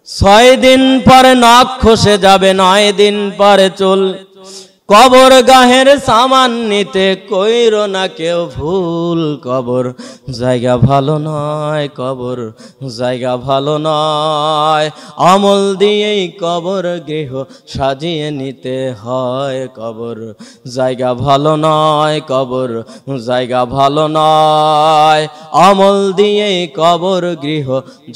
ছয় দিন পরে নখ খসে যাবে, 9 দিন পরে চুল। কবর গাহের সামান নিতে কইরো না কেউ ভুল। কবর জায়গা ভালো নয়, কবর জায়গা ভালো নয়। আমল দিয়েই কবর গৃহ সাজিয়ে নিতে হয়। কবর জায়গা ভালো নয়, কবর জায়গা ভালো নয়। আমল দিয়েই কবর গৃহ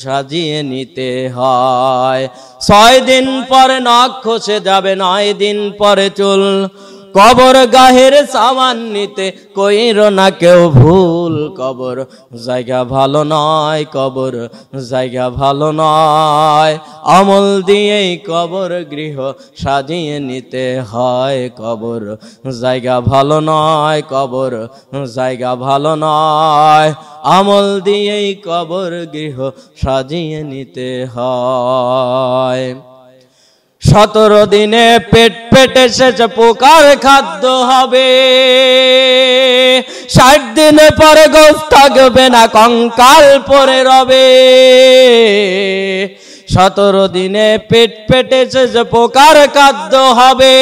সাজিয়ে নিতে হয়। 6 দিন পরে নখ খসে যাবে, 9 দিন পরে চুল। কবর গাহের সামান নিতে কইরো না কেউ ভুল। কবর জায়গা ভালো নয়, কবর জায়গা ভালো নয়। আমল দিয়েই কবর গৃহ সাজিয়ে নিতে হয়। কবর জায়গা ভালো নয়, কবর জায়গা ভালো নয়। আমল দিয়েই কবর গৃহ সাজিয়ে নিতে হয়। 17 দিনে পেট পেটে শেষ পোকার খাদ্য হবে। 60 দিন পরে গোশত থাকবে না, কঙ্কাল পড়ে রবে। 17 দিনে পেট পেটে শেষ পোকার খাদ্য হবে।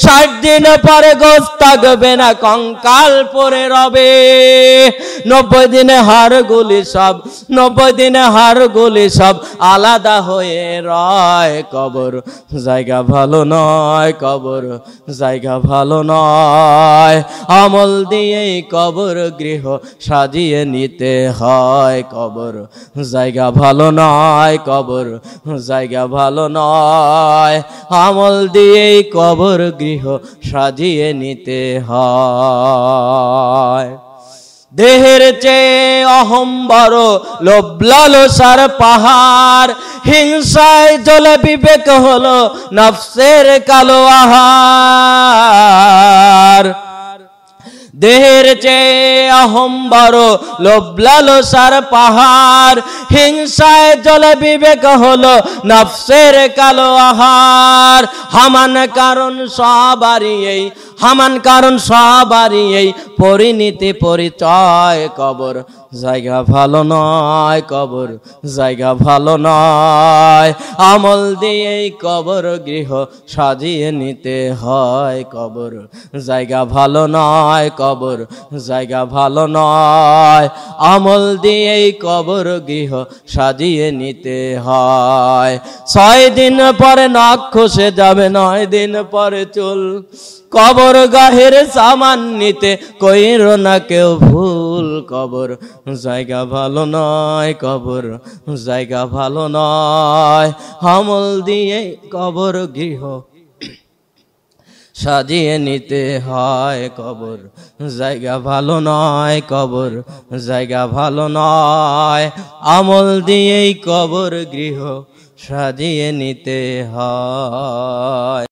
60 দিন পরে গোশত থাকবে না, কঙ্কাল পড়ে রবে। 90 দিনে হাড়গুলি সব, 90 দিনে হাড়গুলি সব আলাদা হয়ে রয়। কবর জায়গা ভালো নয়, কবর জায়গা ভালো নয়। আমল দিয়েই কবর গৃহ সাজিয়ে নিতে হয়। কবর জায়গা ভালো নয়, কবর জায়গা ভালো নয়। আমল দিয়েই কবর গৃহ সাজিয়ে নিতে হয়। দেহের চেয়ে অহম বড়, লোভ লালসার পাহাড়। হিংসায় জ্বলে বিবেক হলো নফসের কালো আহার। দেহের চেয়ে অহম বড়, লোভ লালসার পাহাড়। হিংসায় জ্বলে বিবেক হলো নফসের কালো আহার। হামান কারণ সবারই এই, হামান কারণ সবারই এই পরিণতি পরিচয়। কবর জায়গা ভালো নয়, কবর জায়গা ভালো নয়। আমল দিয়েই কবর গৃহ সাজিয়ে নিতে হয়। কবর জায়গা ভালো নয়, কবর জায়গা ভালো নয়। আমল দিয়েই কবর গৃহ সাজিয়ে নিতে হয়। 6 দিন পরে নখ খসে যাবে, 9 দিন পরে চুল। কবর গাহের সামান নিতে কইরো না কেউ ভুল। কবর জায়গা ভালো নয়, কবর জায়গা ভালো নয়। আমল দিয়ে কবর গৃহ সাজিয়ে নিতে হয়। কবর জায়গা ভালো নয়, কবর জায়গা ভালো নয়। আমল দিয়েই কবর গৃহ সাজিয়ে নিতে হয়।